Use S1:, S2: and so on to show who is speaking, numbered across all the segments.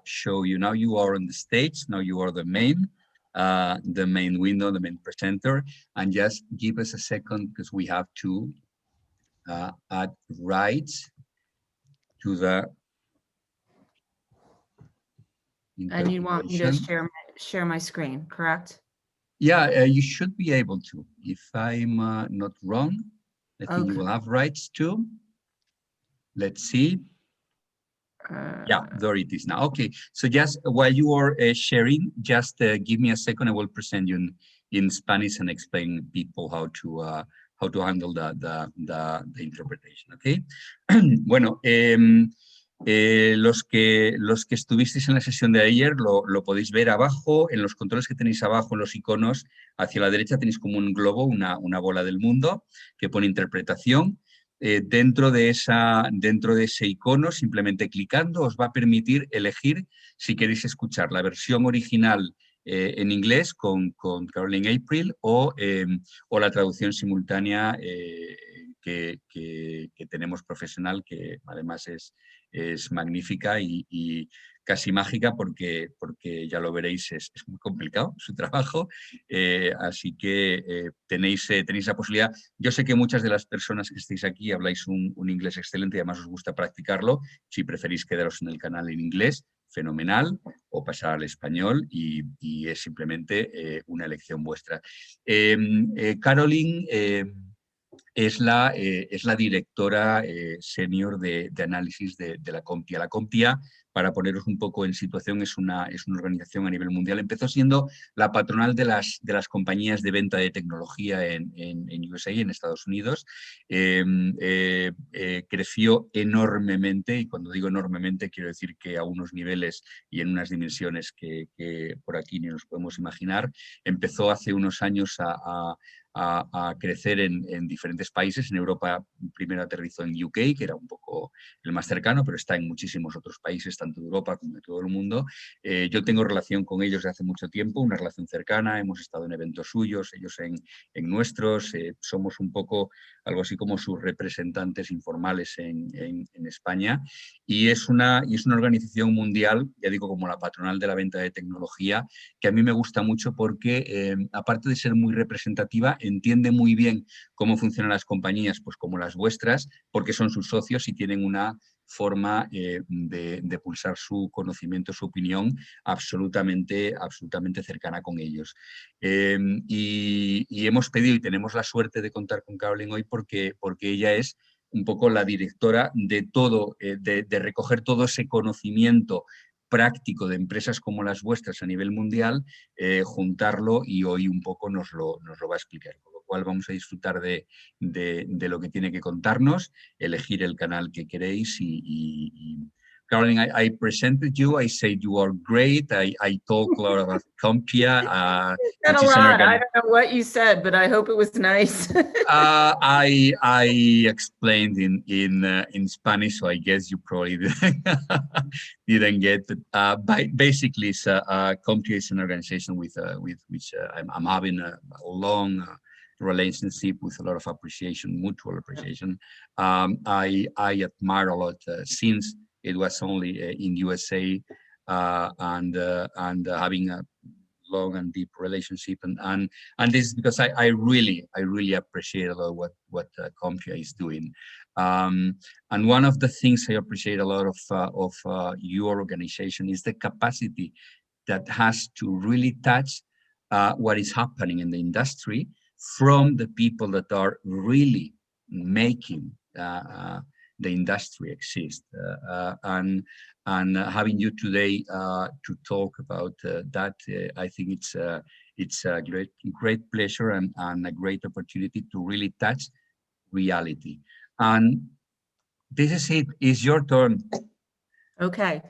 S1: show you. Now you are on the stage. Now you are the main window, the main presenter. And just give us a second because we have to add rights to the
S2: And you want me to share my screen, correct?
S1: Yeah, you should be able to. If I'm not wrong, I think you will have rights too. Let's see. Yeah, there it is now. Okay, so just while you are sharing, just give me a second. I will present you in Spanish and explain people how to handle the interpretation. Okay. Bueno. Los que estuvisteis en la sesión de ayer lo podéis ver abajo, en los controles que tenéis abajo, en los iconos, hacia la derecha tenéis como un globo, una bola del mundo que pone interpretación. Dentro de ese icono, simplemente clicando, os va a permitir elegir si queréis escuchar la versión original en inglés con Carolyn April o la traducción simultánea que tenemos profesional, que además es magnífica y casi mágica porque ya lo veréis, es muy complicado su trabajo, así que tenéis la posibilidad. Yo sé que muchas de las personas que estáis aquí habláis un inglés excelente y además os gusta practicarlo. Si preferís quedaros en el canal en inglés, fenomenal, o pasar al español y es simplemente una elección vuestra. Carolyn es la directora senior de análisis de la CompTIA. La CompTIA, para poneros un poco en situación, es una organización a nivel mundial. Empezó siendo la patronal de las compañías de venta de tecnología en USA, en Estados Unidos. Creció enormemente, y cuando digo enormemente quiero decir que a unos niveles y en unas dimensiones que por aquí ni nos podemos imaginar. Empezó hace unos años a crecer en diferentes países. En Europa primero aterrizó en UK, que era un poco el más cercano, pero está en muchísimos otros países, tanto de Europa como de todo el mundo. Yo tengo relación con ellos desde hace mucho tiempo, una relación cercana, hemos estado en eventos suyos, ellos en nuestros, somos un poco algo así como sus representantes informales en España, y es una organización mundial, ya digo, como la patronal de la venta de tecnología, que a mí me gusta mucho porque, aparte de ser muy representativa, entiende muy bien cómo funcionan las compañías, pues como las vuestras, porque son sus socios y tienen una forma de pulsar su conocimiento, su opinión absolutamente cercana con ellos. Y hemos pedido y tenemos la suerte de contar con Carolyn hoy porque ella es un poco la directora de todo, de recoger todo ese conocimiento práctico de empresas como las vuestras a nivel mundial, juntarlo, y hoy un poco nos lo va a explicar. Con lo cual vamos a disfrutar de lo que tiene que contarnos, elegir el canal que queréis Carolyn, I presented you. I said you are great. I talk a lot about CompTIA.
S2: I don't know what you said, but I hope it was nice.
S1: I explained in Spanish, so I guess you probably didn't get it. Basically, CompTIA is an organization with which I'm having a long relationship with a lot of appreciation, mutual appreciation. I admire a lot since it was only in USA, and having a long and deep relationship, and this is because I really appreciate a lot what CompTIA is doing, and one of the things I appreciate a lot of your organization is the capacity that has to really touch what is happening in the industry from the people that are really making the industry exist, and having you today to talk about that, I think it's a great pleasure and a great opportunity to really touch reality. And this is it. It's your turn.
S2: Okay.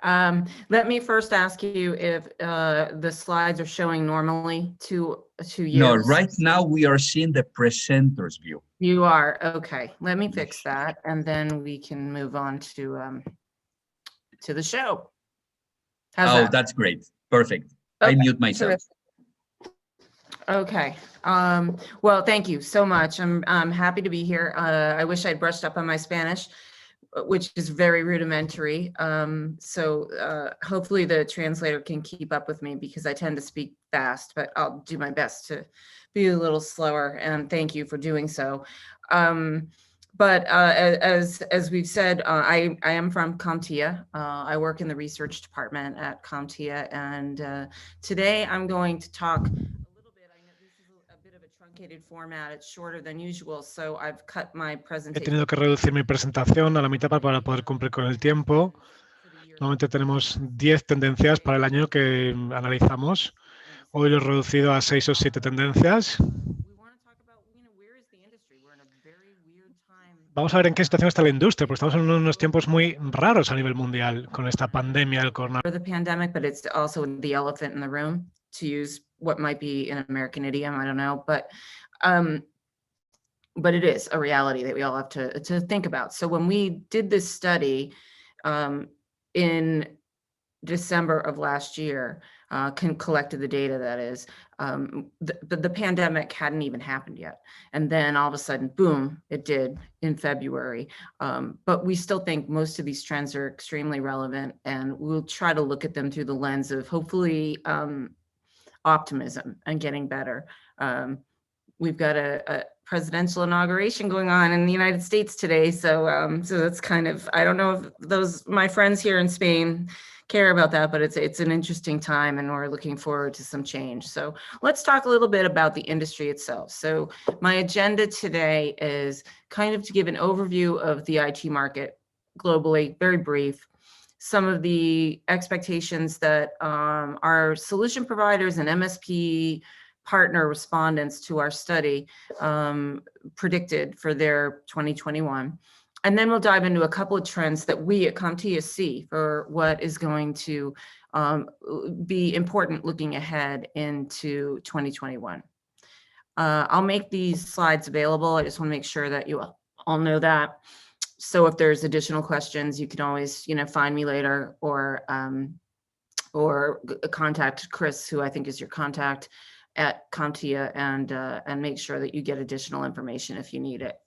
S2: Let me first ask you if the slides are showing normally to you.
S1: No, right now we are seeing the presenter's view.
S2: You are, okay. Let me fix that, and then we can move on to the show. How's that?
S1: That's great. Perfect. Okay, I mute myself.
S2: Terrific. Okay. Well, thank you so much. I'm happy to be here. I wish I'd brushed up on my Spanish. which is very rudimentary. Hopefully the translator can keep up with me because I tend to speak fast, but I'll do my best to be a little slower, and thank you for doing so. As we've said, I am from CompTIA. I work in the research department at CompTIA, and today I'm going to talk a little bit. I know this is a bit of a truncated format. It's shorter than usual, so I've cut my
S3: He
S2: presentation.
S3: tenido que reducir mi presentación a la mitad para poder cumplir con el tiempo. Normalmente tenemos 10 tendencias para el año que analizamos. Hoy lo he reducido a 6 o 7 tendencias. Vamos a ver en qué situación está la industria, porque estamos en unos tiempos muy raros a nivel mundial con esta pandemia del coronavirus.
S2: The pandemic, but it's also the elephant in the room, to use what might be an American idiom, I don't know, but it is a reality that we all have to think about. So when we did this study in December of last year, collected the data, that is, the pandemic hadn't even happened yet. And then all of a sudden, boom, it did in February. But we still think most of these trends are extremely relevant, and we'll try to look at them through the lens of hopefully optimism and getting better. We've got a presidential inauguration going on in the United States today. So that's kind of, I don't know if my friends here in Spain care about that, but it's an interesting time, and we're looking forward to some change. So let's talk a little bit about the industry itself. So my agenda today is kind of to give an overview of the IT market globally, very brief, some of the expectations that our solution providers and MSP partner respondents to our study predicted for their 2021. And then we'll dive into a couple of trends that we at CompTIA see for what is going to be important looking ahead into 2021. I'll make these slides available. I just want to make sure that you all know that. So if there's additional questions, you can always, find me later or contact Chris, who I think is your contact at CompTIA, and make sure that you get additional information if you need it.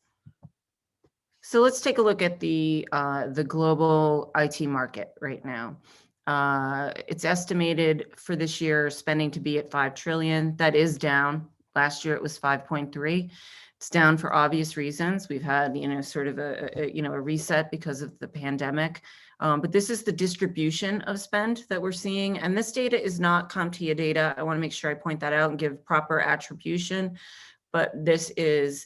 S2: So let's take a look at the global IT market right now. It's estimated for this year spending to be at 5 trillion. That is down. Last year it was 5.3. It's down for obvious reasons. We've had, sort of a reset because of the pandemic. But this is the distribution of spend that we're seeing. And this data is not CompTIA data. I want to make sure I point that out and give proper attribution. But this is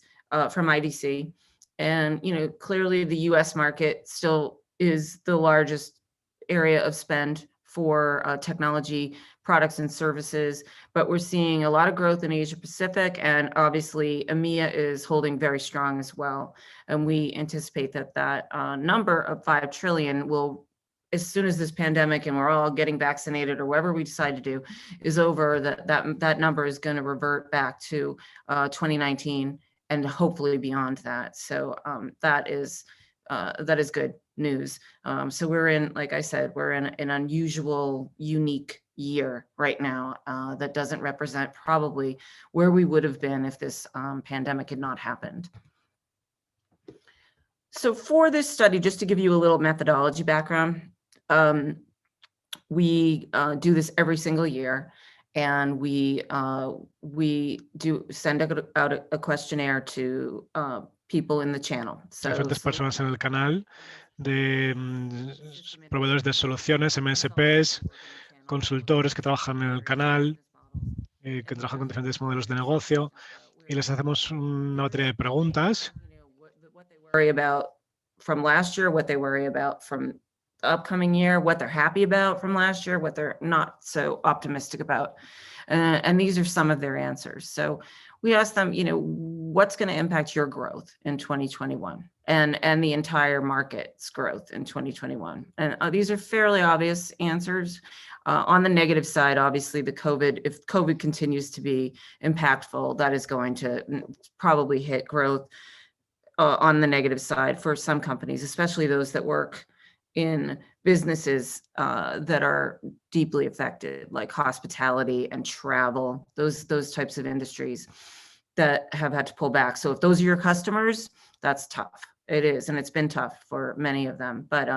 S2: from IDC. And, clearly the US market still is the largest area of spend for technology products and services, but we're seeing a lot of growth in Asia Pacific, and obviously EMEA is holding very strong as well. And we anticipate that number of 5 trillion will, as soon as this pandemic and we're all getting vaccinated or whatever we decide to do is over, that number is going to revert back to 2019 and hopefully beyond that. So that is good news. So we're in, like I said, we're in an unusual, unique year right now that doesn't represent probably where we would have been if this pandemic had not happened. So for this study, just to give you a little methodology background, we do this every single year. And we do send out a questionnaire to people in the channel. So,
S3: diferentes personas en el canal, de proveedores de soluciones, MSPs, consultores que trabajan en el canal, que trabajan con diferentes modelos de negocio, y les hacemos una batería de preguntas.
S2: What they worry about from last year, what they worry about from the upcoming year, what they're happy about from last year, what they're not so optimistic about. And these are some of their answers. So we asked them, what's going to impact your growth in 2021 and the entire market's growth in 2021. And these are fairly obvious answers. On the negative side, obviously, if COVID continues to be impactful, that is going to probably hit growth on the negative side for some companies, especially those that work in businesses that are deeply affected, like hospitality and travel, those types of industries that have had to pull back. So if those are your customers, that's tough. It is, and it's been tough for many of them. But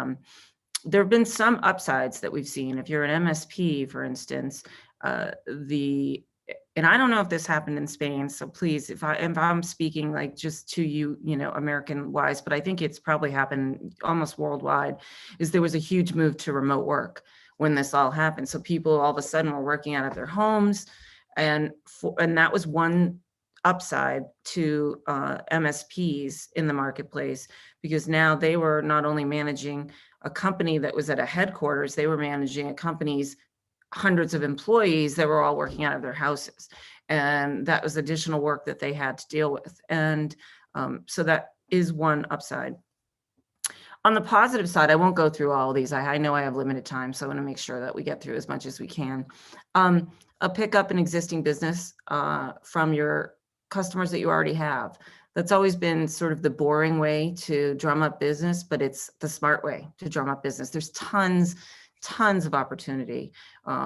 S2: there have been some upsides that we've seen. If you're an MSP, for instance, and I don't know if this happened in Spain, so please, if I'm speaking like just to you, American wise, but I think it's probably happened almost worldwide, is there was a huge move to remote work when this all happened. So people all of a sudden were working out of their homes, and that was one upside to MSPs in the marketplace, because now they were not only managing a company that was at a headquarters, they were managing a company's hundreds of employees that were all working out of their houses. And that was additional work that they had to deal with. And so that is one upside. On the positive side, I won't go through all of these. I know I have limited time, so I want to make sure that we get through as much as we can. A pickup in existing business from your customers that you already have. That's always been sort of the boring way to drum up business, but it's the smart way to drum up business. There's tons of opportunity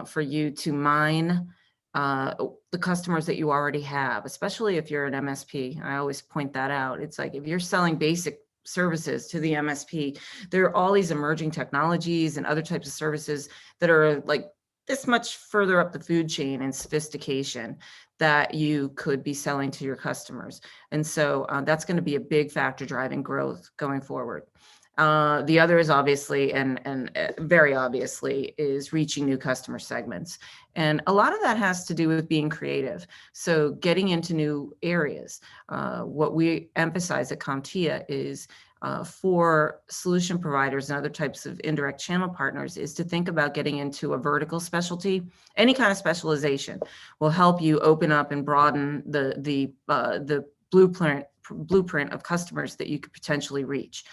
S2: for you to mine the customers that you already have, especially if you're an MSP. I always point that out. It's like if you're selling basic services to the MSP, there are all these emerging technologies and other types of services that are like this much further up the food chain in sophistication that you could be selling to your customers. And so that's going to be a big factor driving growth going forward. The other is obviously, and very obviously, is reaching new customer segments. And a lot of that has to do with being creative. So getting into new areas. What we emphasize at CompTIA is for solution providers and other types of indirect channel partners is to think about getting into a vertical specialty. Any kind of specialization will help you open up and broaden the blueprint of customers that you could potentially reach.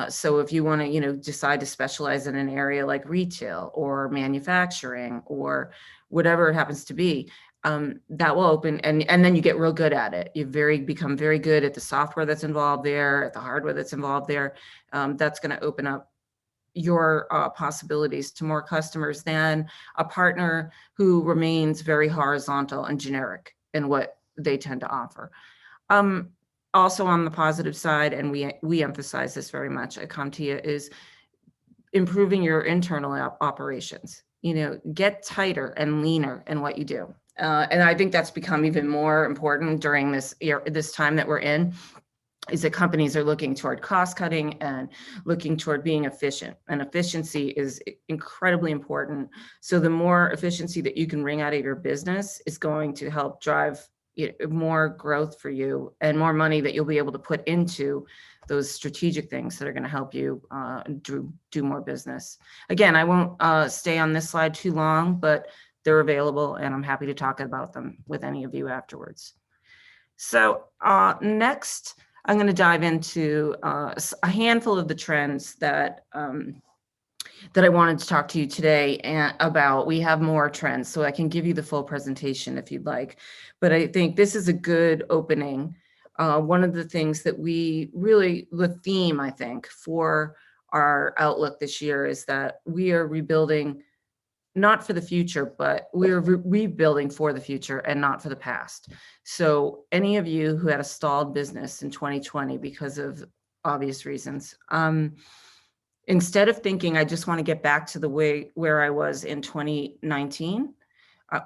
S2: So if you want to, decide to specialize in an area like retail or manufacturing or whatever it happens to be, that will open, and then you get real good at it. You become very good at the software that's involved there, at the hardware that's involved there. That's going to open up your possibilities to more customers than a partner who remains very horizontal and generic in what they tend to offer. Also on the positive side, and we emphasize this very much at CompTIA, is improving your internal operations. Get tighter and leaner in what you do. And I think that's become even more important during this time that we're in, is that companies are looking toward cost cutting and looking toward being efficient. And efficiency is incredibly important. So the more efficiency that you can wring out of your business is going to help drive more growth for you and more money that you'll be able to put into those strategic things that are going to help you do more business. Again, I won't stay on this slide too long, but they're available and I'm happy to talk about them with any of you afterwards. So next, I'm going to dive into a handful of the trends that I wanted to talk to you today about. We have more trends, so I can give you the full presentation if you'd like. But I think this is a good opening. One of the things that the theme, I think, for our outlook this year is that we are rebuilding, not for the future, but we're rebuilding for the future and not for the past. So any of you who had a stalled business in 2020 because of obvious reasons, instead of thinking, I just want to get back to the way where I was in 2019,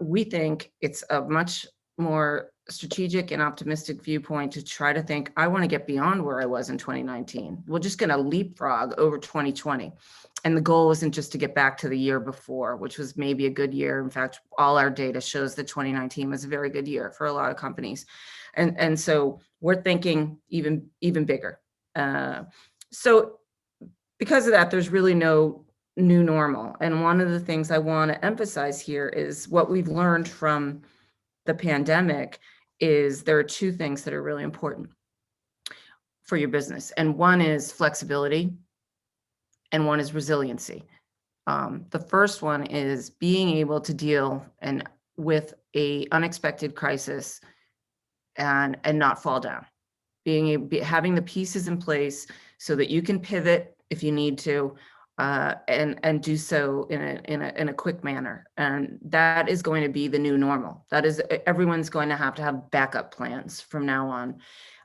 S2: we think it's a much more strategic and optimistic viewpoint to try to think, I want to get beyond where I was in 2019. We're just going to leapfrog over 2020. And the goal isn't just to get back to the year before, which was maybe a good year. In fact, all our data shows that 2019 was a very good year for a lot of companies. And so we're thinking even bigger. So because of that, there's really no new normal. And one of the things I want to emphasize here is what we've learned from the pandemic is there are two things that are really important for your business. And one is flexibility and one is resiliency. The first one is being able to deal with a unexpected crisis and not fall down. Having the pieces in place so that you can pivot if you need to, and do so in a quick manner. And that is going to be the new normal. That is, everyone's going to have backup plans from now on.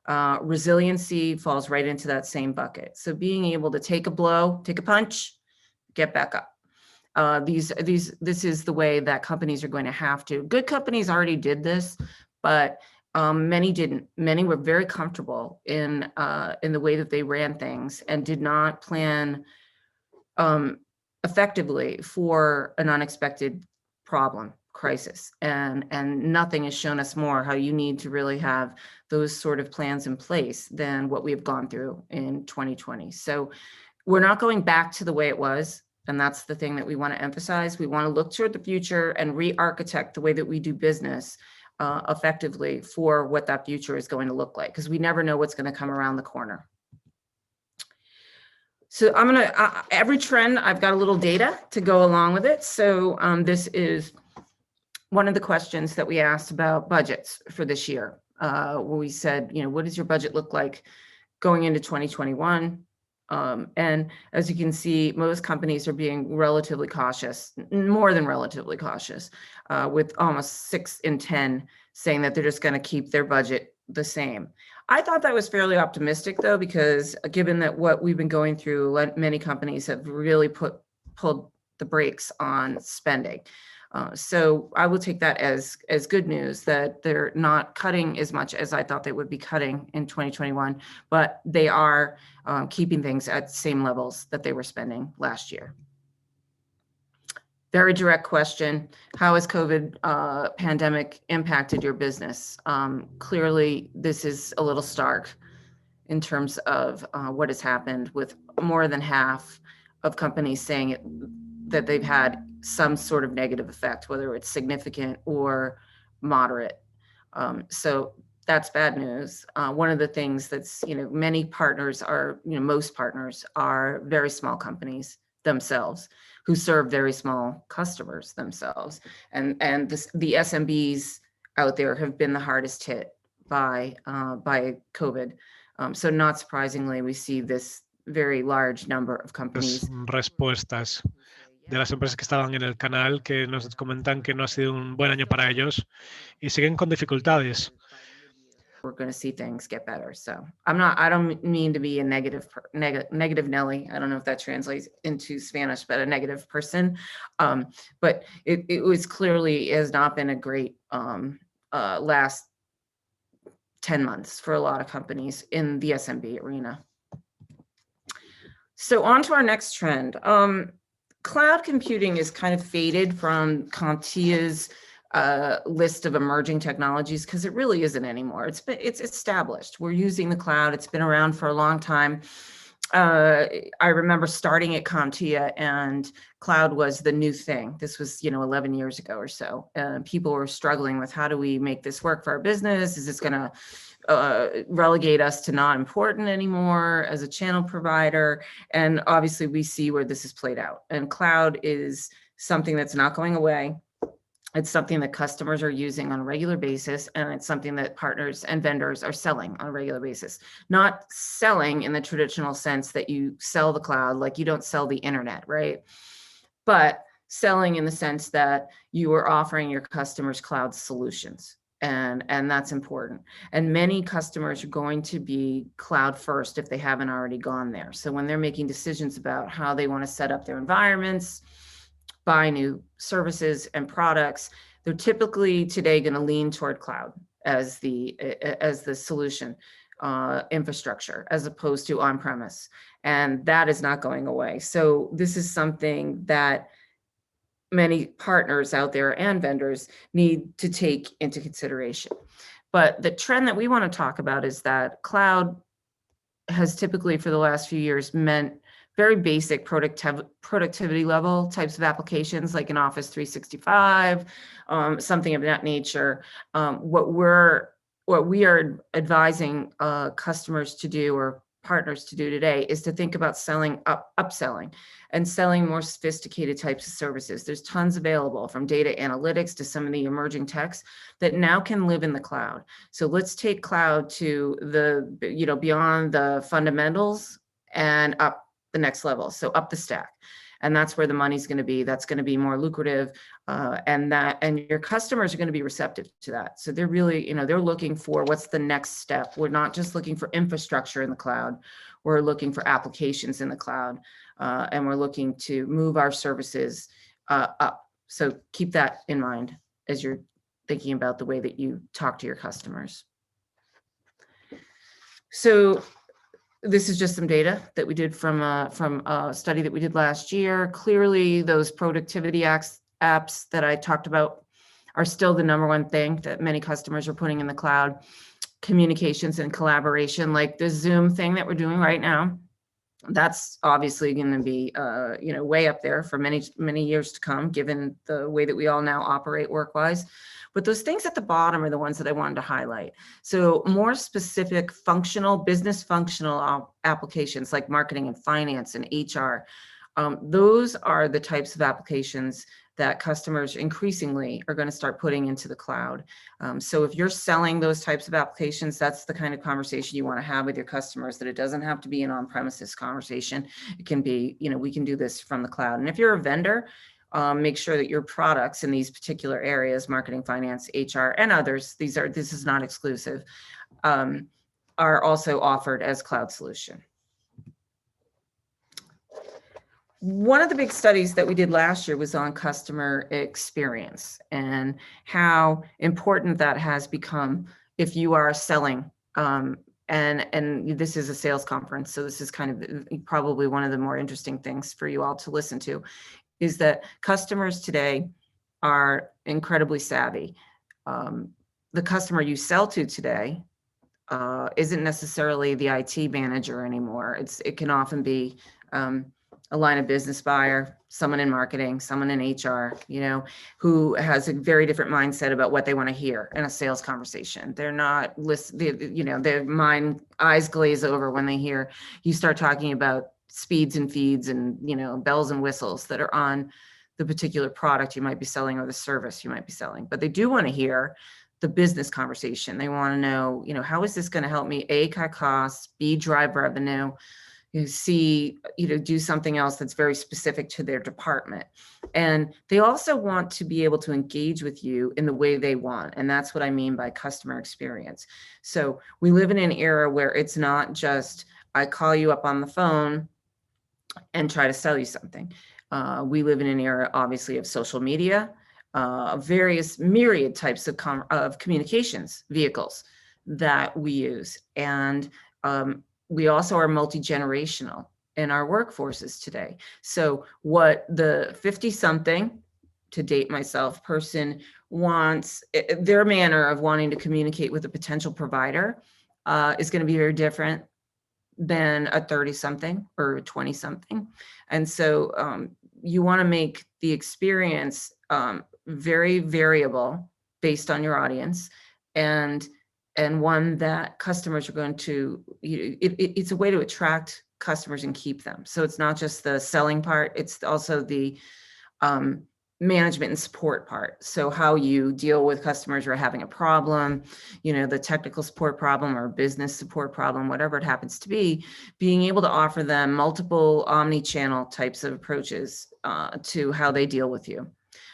S2: Resiliency falls right into that same bucket. So being able to take a blow, take a punch, get back up. This is the way that companies are going to have to. Good companies already did this, but many didn't. Many were very comfortable in the way that they ran things and did not plan effectively for an unexpected problem, crisis. And nothing has shown us more how you need to really have those sort of plans in place than what we've gone through in 2020. So we're not going back to the way it was. And that's the thing that we want to emphasize. We want to look toward the future and re-architect the way that we do business effectively for what that future is going to look like, because we never know what's going to come around the corner. So I'm going to, every trend, I've got a little data to go along with it. So this is one of the questions that we asked about budgets for this year, where we said, what does your budget look like going into 2021? And as you can see, most companies are being relatively cautious, more than relatively cautious, with almost 6 in 10 saying that they're just going to keep their budget the same. I thought that was fairly optimistic, though, because given that what we've been going through, many companies have really pulled the brakes on spending. So I will take that as good news that they're not cutting as much as I thought they would be cutting in 2021, but they are keeping things at the same levels that they were spending last year. Very direct question. How has COVID pandemic impacted your business? Clearly, this is a little stark in terms of what has happened, with more than half of companies saying that they've had some sort of negative effect, whether it's significant or moderate. So that's bad news. One of the things that's, many partners are, most partners are very small companies themselves who serve very small customers themselves. And the SMBs out there have been the hardest hit by COVID. So not surprisingly, we see this very large number of companies.
S3: Respuestas de las empresas que estaban en el canal que nos comentan que no ha sido un buen año para ellos y siguen con dificultades.
S2: We're going to see things get better. So I don't mean to be a negative Nelly. I don't know if that translates into Spanish, but a negative person. But it was clearly has not been a great last 10 months for a lot of companies in the SMB arena. So on to our next trend. Cloud computing is kind of faded from CompTIA's list of emerging technologies because it really isn't anymore. It's established. We're using the cloud. It's been around for a long time. I remember starting at CompTIA and cloud was the new thing. This was, 11 years ago or so. People were struggling with how do we make this work for our business? Is this going to relegate us to not important anymore as a channel provider? And obviously we see where this is played out. And cloud is something that's not going away. It's something that customers are using on a regular basis, and it's something that partners and vendors are selling on a regular basis. Not selling in the traditional sense that you sell the cloud, like you don't sell the internet, right? But selling in the sense that you are offering your customers cloud solutions, and that's important. And many customers are going to be cloud first if they haven't already gone there. So when they're making decisions about how they want to set up their environments, buy new services and products, they're typically today going to lean toward cloud as the solution infrastructure, as opposed to on-premise. And that is not going away. So this is something that many partners out there and vendors need to take into consideration. But the trend that we want to talk about is that cloud has typically for the last few years meant very basic productivity level types of applications like an Office 365, something of that nature. What we are advising customers to do, or partners to do today, is to think about upselling and selling more sophisticated types of services. There's tons available, from data analytics to some of the emerging techs that now can live in the cloud. So let's take cloud to the, beyond the fundamentals and up the next level, so up the stack. And that's where the money's going to be. That's going to be more lucrative. And your customers are going to be receptive to that. So they're really, they're looking for what's the next step. We're not just looking for infrastructure in the cloud. We're looking for applications in the cloud. And we're looking to move our services up. So keep that in mind as you're thinking about the way that you talk to your customers. So this is just some data that we did from a study that we did last year. Clearly, those productivity apps that I talked about are still the #1 thing that many customers are putting in the cloud. Communications and collaboration, like the Zoom thing that we're doing right now, that's obviously going to be way up there for many years to come, given the way that we all now operate work-wise. But those things at the bottom are the ones that I wanted to highlight. So more specific business functional applications like marketing and finance and HR. Those are the types of applications that customers increasingly are going to start putting into the cloud. So if you're selling those types of applications, that's the kind of conversation you want to have with your customers, that it doesn't have to be an on-premises conversation. It can be, we can do this from the cloud. And if you're a vendor, make sure that your products in these particular areas, marketing, finance, HR, and others, this is not exclusive, are also offered as cloud solution. One of the big studies that we did last year was on customer experience and how important that has become if you are selling. And this is a sales conference, so this is kind of probably one of the more interesting things for you all to listen to, is that customers today are incredibly savvy. The customer you sell to today isn't necessarily the IT manager anymore. It can often be a line of business buyer, someone in marketing, someone in HR, who has a very different mindset about what they want to hear in a sales conversation. They're not their eyes glaze over when they hear you start talking about speeds and feeds and, bells and whistles that are on the particular product you might be selling or the service you might be selling. But they do want to hear the business conversation. They want to know, how is this going to help me A, cut costs, B, drive revenue, C, do something else that's very specific to their department. And they also want to be able to engage with you in the way they want. And that's what I mean by customer experience. So we live in an era where it's not just, I call you up on the phone and try to sell you something. We live in an era, obviously, of social media, various myriad types of communications vehicles that we use. And we also are multi-generational in our workforces today. So what the 50-something, to date myself, person wants, their manner of wanting to communicate with a potential provider is going to be very different than a 30-something or a 20-something. And so you want to make the experience very variable based on your audience, and one that customers are going to, it's a way to attract customers and keep them. So it's not just the selling part, it's also the management and support part. So how you deal with customers who are having a problem, the technical support problem or business support problem, whatever it happens to be, being able to offer them multiple omni-channel types of approaches to how they deal with you.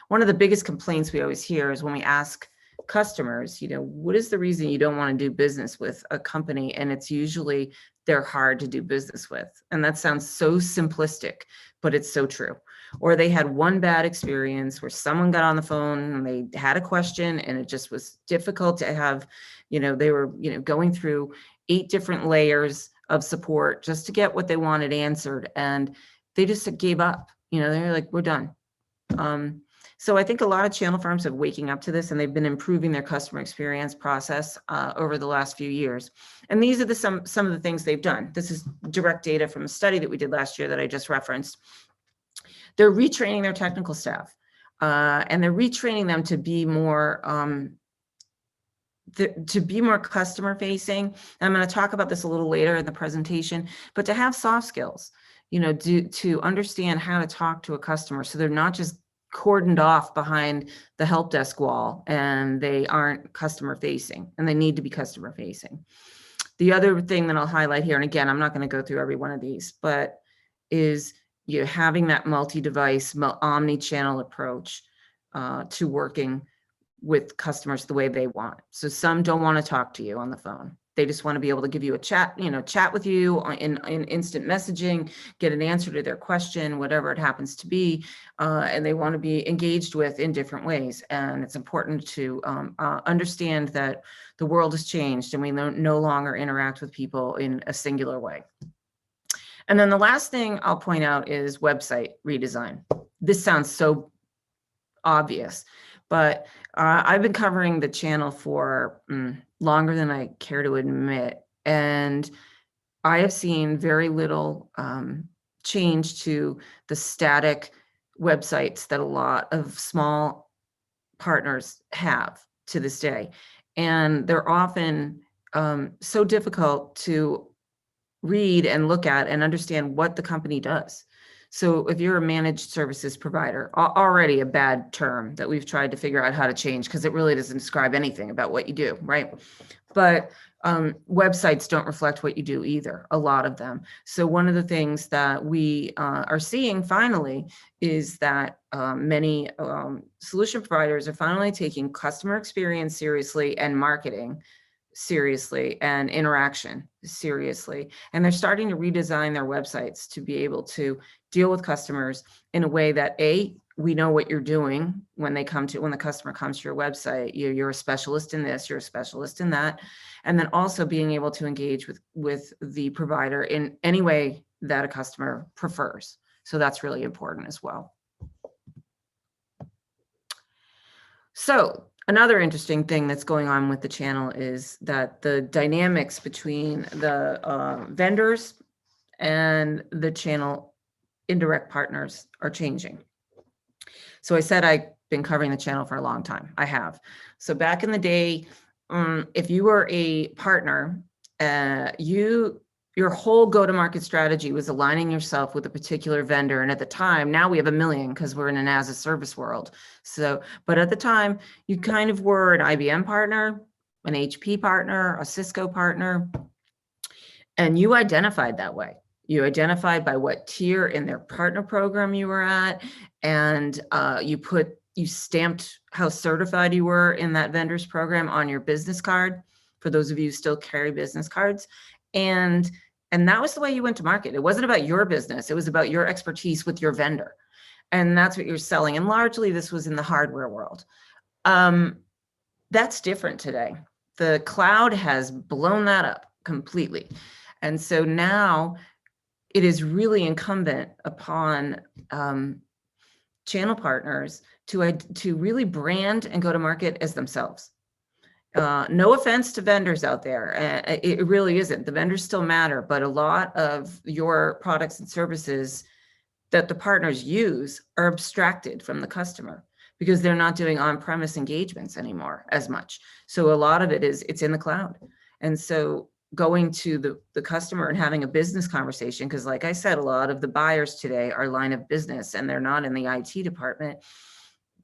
S2: One of the biggest complaints we always hear is when we ask customers, what is the reason you don't want to do business with a company? And it's usually they're hard to do business with. And that sounds so simplistic, but it's so true. Or they had one bad experience where someone got on the phone and they had a question and it just was difficult to have, they were, going through 8 different layers of support just to get what they wanted answered. And they just gave up, they're like, we're done. So I think a lot of channel firms are waking up to this, and they've been improving their customer experience process over the last few years. And these are some of the things they've done. This is direct data from a study that we did last year that I just referenced. They're retraining their technical staff, and they're retraining them to be more customer facing. I'm going to talk about this a little later in the presentation, but to have soft skills, to understand how to talk to a customer, so they're not just cordoned off behind the help desk wall and they aren't customer facing, and they need to be customer facing. The other thing that I'll highlight here, and again, I'm not going to go through every one of these, but is you're having that multi-device, omni-channel approach to working with customers the way they want. So some don't want to talk to you on the phone. They just want to be able to give you a chat, chat with you in instant messaging, get an answer to their question, whatever it happens to be, and they want to be engaged with in different ways. And it's important to understand that the world has changed and we no longer interact with people in a singular way. And then the last thing I'll point out is website redesign. This sounds so obvious, but I've been covering the channel for longer than I care to admit. And I have seen very little change to the static websites that a lot of small partners have to this day. And they're often so difficult to read and look at and understand what the company does. So if you're a managed services provider, already a bad term that we've tried to figure out how to change because it really doesn't describe anything about what you do, right? But websites don't reflect what you do either, a lot of them. So one of the things that we are seeing finally is that many solution providers are finally taking customer experience seriously and marketing seriously and interaction seriously. And they're starting to redesign their websites to be able to deal with customers in a way that we know what you're doing when the customer comes to your website. You're a specialist in this, you're a specialist in that. And then also being able to engage with the provider in any way that a customer prefers. So that's really important as well. So another interesting thing that's going on with the channel is that the dynamics between the vendors and the channel indirect partners are changing. So I said I've been covering the channel for a long time. I have. So back in the day, if you were a partner, your whole go-to-market strategy was aligning yourself with a particular vendor. And at the time, now we have 1 million because we're in an as-a-service world. So, but at the time, you kind of were an IBM partner, an HP partner, a Cisco partner, and you identified that way. You identified by what tier in their partner program you were at, and you stamped how certified you were in that vendor's program on your business card, for those of you who still carry business cards. And that was the way you went to market. It wasn't about your business. It was about your expertise with your vendor. And that's what you're selling. And largely this was in the hardware world. That's different today. The cloud has blown that up completely. And so now it is really incumbent upon channel partners to really brand and go to market as themselves. No offense to vendors out there. It really isn't. The vendors still matter, but a lot of your products and services that the partners use are abstracted from the customer because they're not doing on-premise engagements anymore as much. So a lot of it's in the cloud. And so going to the customer and having a business conversation, because like I said, a lot of the buyers today are line of business and they're not in the IT department.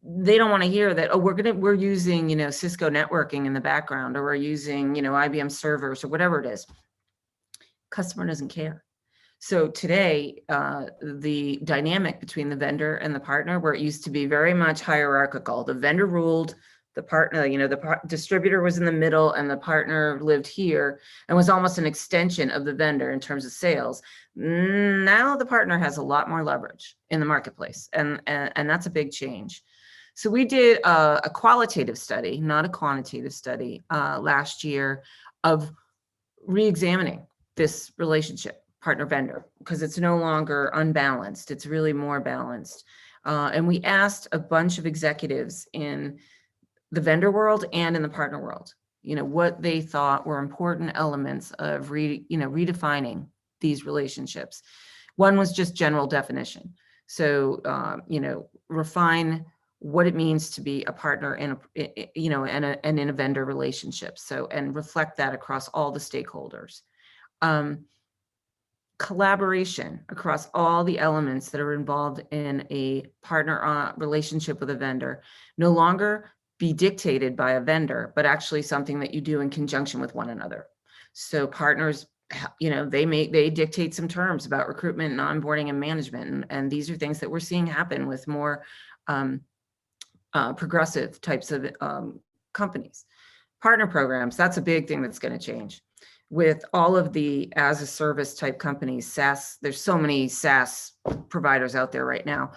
S2: They don't want to hear that, oh, we're using, Cisco networking in the background, or we're using, IBM servers or whatever it is. Customer doesn't care. So today, the dynamic between the vendor and the partner, where it used to be very much hierarchical, the vendor ruled, the partner, the distributor was in the middle and the partner lived here and was almost an extension of the vendor in terms of sales. Now the partner has a lot more leverage in the marketplace, and that's a big change. So we did a qualitative study, not a quantitative study, last year of re-examining this relationship, partner-vendor, because it's no longer unbalanced. It's really more balanced. And we asked a bunch of executives in the vendor world and in the partner world, what they thought were important elements of redefining these relationships. One was just general definition. So, refine what it means to be a partner and in a vendor relationship. So, and reflect that across all the stakeholders. Collaboration across all the elements that are involved in a partner relationship with a vendor. No longer be dictated by a vendor, but actually something that you do in conjunction with one another. So partners you know, they dictate some terms about recruitment and onboarding and management. And these are things that we're seeing happen with more progressive types of companies. Partner programs, that's a big thing that's going to change. With all of the as a service type companies, SaaS, there's so many SaaS providers out there right now,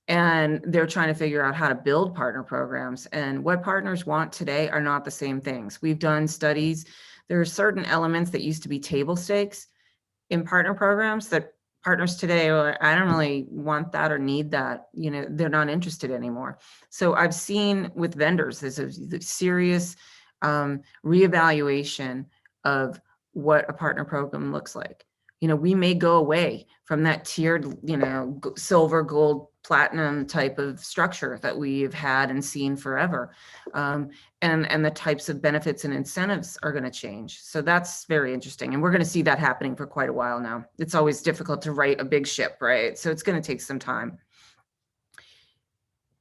S2: and they're trying to figure out how to build partner programs. And what partners want today are not the same things. We've done studies. There are certain elements that used to be table stakes in partner programs that partners today are, I don't really want that or need that. You know, they're not interested anymore. So I've seen with vendors, there's a serious reevaluation of what a partner program looks like. You know, we may go away from that tiered, you know, silver, gold, platinum type of structure that we've had and seen forever. And the types of benefits and incentives are going to change. So that's very interesting. And we're going to see that happening for quite a while now. It's always difficult to right a big ship, right? So it's going to take some time.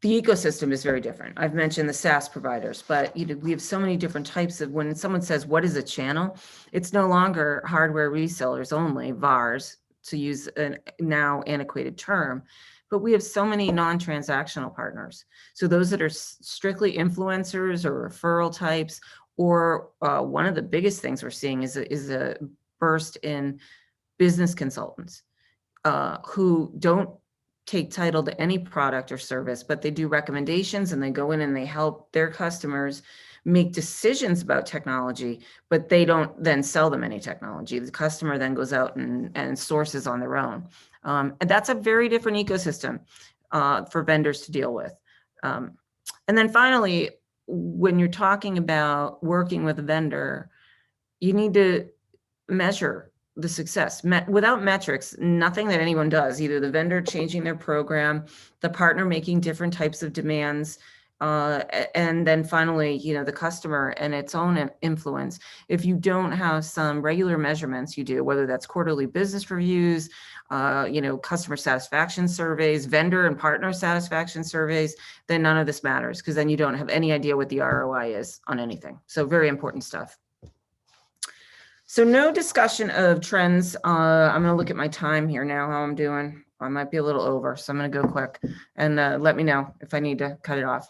S2: The ecosystem is very different. I've mentioned the SaaS providers, but you know, we have so many different types of, when someone says, what is a channel? It's no longer hardware resellers only, VARs, to use a now antiquated term, but we have so many non-transactional partners. So those that are strictly influencers or referral types, or one of the biggest things we're seeing is a burst in business consultants who don't take title to any product or service, but they do recommendations and they go in and they help their customers make decisions about technology, but they don't then sell them any technology. The customer then goes out and sources on their own. And that's a very different ecosystem for vendors to deal with. And then finally, when you're talking about working with a vendor, you need to measure the success. Without metrics, nothing that anyone does, either the vendor changing their program, the partner making different types of demands, and then finally, you know, the customer and its own influence. If you don't have some regular measurements you do, whether that's quarterly business reviews, you know, customer satisfaction surveys, vendor and partner satisfaction surveys, then none of this matters, because then you don't have any idea what the ROI is on anything. So very important stuff. So no discussion of trends. I'm going to look at my time here now, how I'm doing. I might be a little over, so I'm going to go quick, and let me know if I need to cut it off.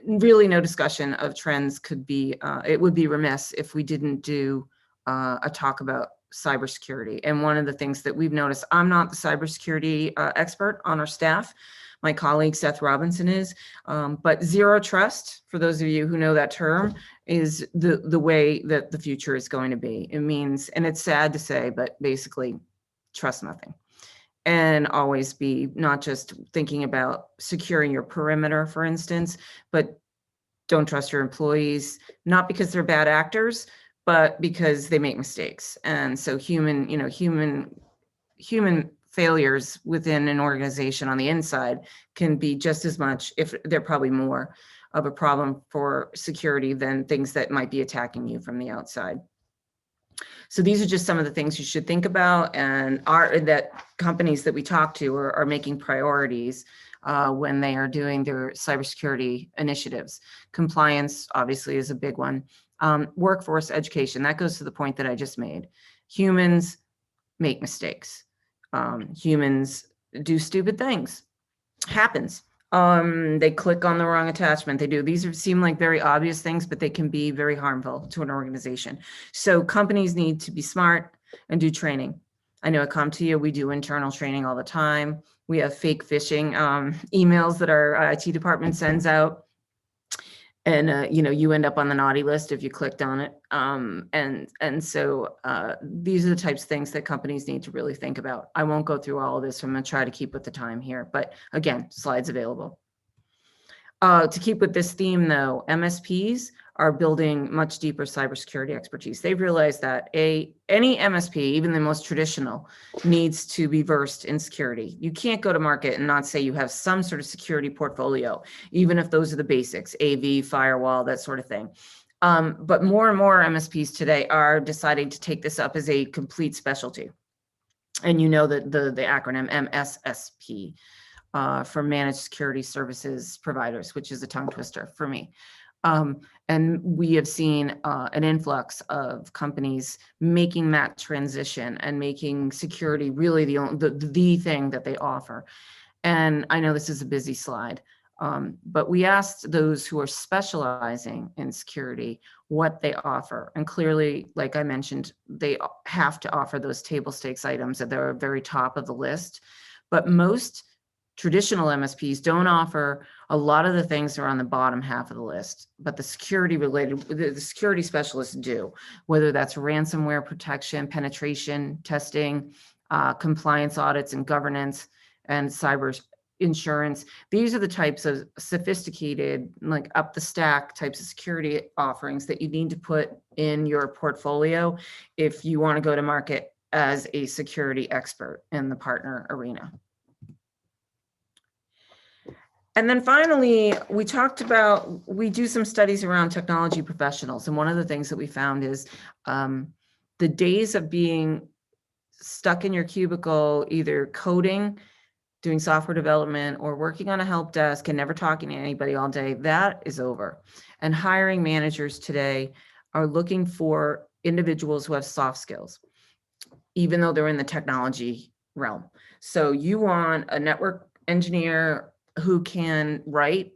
S2: Really no discussion of trends could be, it would be remiss if we didn't do a talk about cybersecurity. And one of the things that we've noticed, I'm not the cybersecurity expert on our staff. My colleague Seth Robinson is, but zero trust, for those of you who know that term, is the way that the future is going to be. It means, and it's sad to say, but basically trust nothing. And always be not just thinking about securing your perimeter, for instance, but don't trust your employees, not because they're bad actors, but because they make mistakes. And so human failures within an organization on the inside can be just as much, if they're probably more of a problem for security than things that might be attacking you from the outside. So these are just some of the things you should think about, and that companies that we talk to are making priorities when they are doing their cybersecurity initiatives. Compliance obviously is a big one. Workforce education, that goes to the point that I just made. Humans make mistakes. Humans do stupid things. Happens. They click on the wrong attachment. They do. These seem like very obvious things, but they can be very harmful to an organization. So companies need to be smart and do training. I know at CompTIA, we do internal training all the time. We have fake phishing emails that our IT department sends out. And, you know, you end up on the naughty list if you clicked on it. And so these are the types of things that companies need to really think about. I won't go through all of this. I'm going to try to keep with the time here. But again, slides available. To keep with this theme, though, MSPs are building much deeper cybersecurity expertise. They've realized that any MSP, even the most traditional, needs to be versed in security. You can't go to market and not say you have some sort of security portfolio, even if those are the basics, AV, firewall, that sort of thing. But more and more MSPs today are deciding to take this up as a complete specialty. And you know that the acronym MSSP. For managed security services providers, which is a tongue twister for me. And we have seen an influx of companies making that transition and making security really the thing that they offer. And I know this is a busy slide, but we asked those who are specializing in security what they offer. And clearly, like I mentioned, they have to offer those table stakes items that they're very top of the list. But most traditional MSPs don't offer a lot of the things that are on the bottom half of the list, but the security specialists do, whether that's ransomware protection, penetration testing, compliance audits and governance, and cyber insurance. These are the types of sophisticated, like up the stack types of security offerings that you need to put in your portfolio if you want to go to market as a security expert in the partner arena. And then finally, we do some studies around technology professionals. And one of the things that we found is the days of being stuck in your cubicle, either coding, doing software development, or working on a help desk and never talking to anybody all day, that is over. And hiring managers today are looking for individuals who have soft skills, even though they're in the technology realm. So you want a network engineer who can write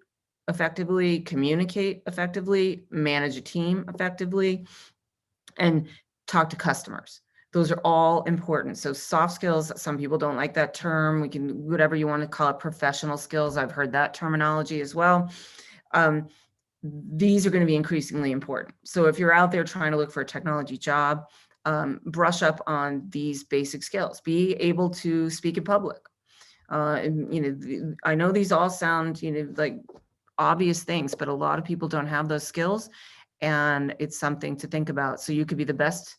S2: effectively, communicate effectively, manage a team effectively, and talk to customers. Those are all important. So soft skills, some people don't like that term. We can, whatever you want to call it, professional skills. I've heard that terminology as well. These are going to be increasingly important. So if you're out there trying to look for a technology job, brush up on these basic skills. Be able to speak in public. I know these all sound, like obvious things, but a lot of people don't have those skills, and it's something to think about. So you could be the best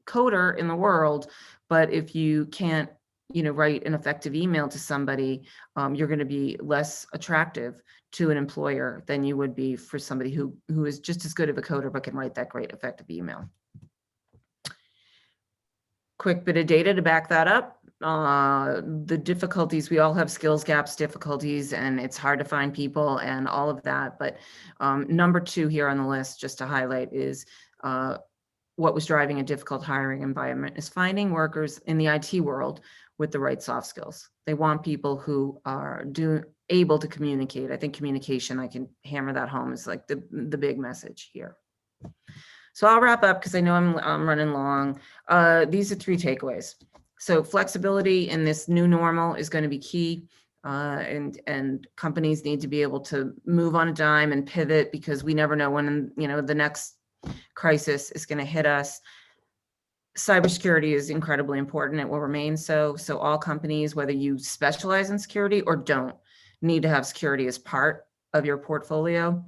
S2: coder in the world, but if you can't, write an effective email to somebody, you're going to be less attractive to an employer than you would be for somebody who is just as good of a coder but can write that great effective email. Quick bit of data to back that up. The difficulties, we all have skills gaps, difficulties, and it's hard to find people and all of that. But number 2 here on the list, just to highlight, is what was driving a difficult hiring environment is finding workers in the IT world with the right soft skills. They want people who are able to communicate. I think communication, I can hammer that home, is like the big message here. So I'll wrap up because I know I'm running long. These are 3 takeaways. So flexibility in this new normal is going to be key, and companies need to be able to move on a dime and pivot, because we never know when the next crisis is going to hit us. Cybersecurity is incredibly important. It will remain so. So all companies, whether you specialize in security or don't, need to have security as part of your portfolio.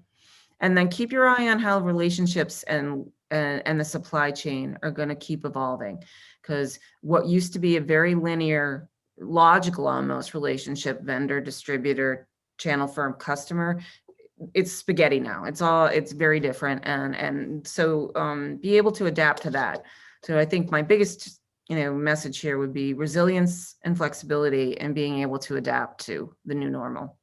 S2: And then keep your eye on how relationships and the supply chain are going to keep evolving, because what used to be a very linear, logical almost relationship, vendor, distributor, channel firm, customer, it's spaghetti now. It's very different. And so be able to adapt to that. So I think my biggest message here would be resilience and flexibility and being able to adapt to the new normal.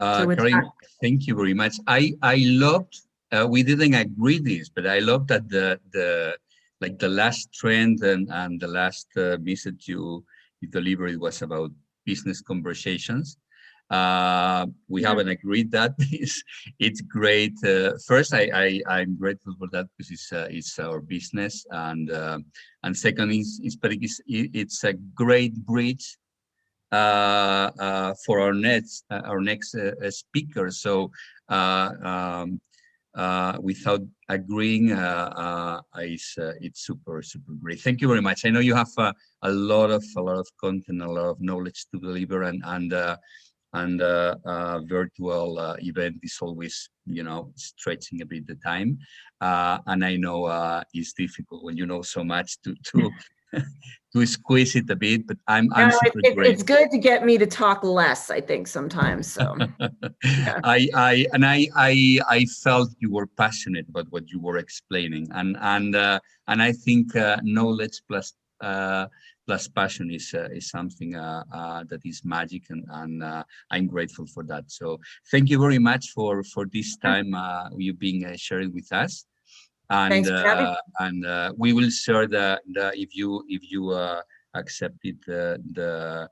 S1: Carolyn, thank you very much. I loved, we didn't agree this, but I loved that the last trend and the last message you delivered was about business conversations. We haven't agreed that. It's great. First, I'm grateful for that because it's our business, and second it's a great bridge for our next speaker. So without agreeing, it's super great. Thank you very much. I know you have a lot of content, a lot of knowledge to deliver, and virtual event is always stretching a bit the time, and I know it's difficult when you know so much to to squeeze it a bit, but I'm super grateful.
S2: It's good to get me to talk less, I think, sometimes. So yeah.
S1: I felt you were passionate about what you were explaining, and I think knowledge plus plus passion is something that is magic, and I'm grateful for that. So thank you very much for this time you being sharing with us. And
S2: Thanks for having me.
S1: we will share the if you accepted the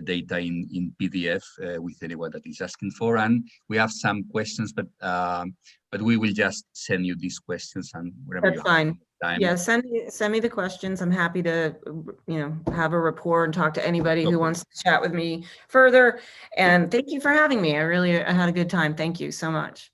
S1: data in PDF with anyone that is asking for. And we have some questions, but we will just send you these questions, and whenever
S2: That's
S1: you
S2: fine.
S1: have time.
S2: Yeah, send me the questions. I'm happy to, have a rapport and talk to anybody who
S1: Okay.
S2: wants to chat with me further. And thank you for having me. I had a good time. Thank you so much.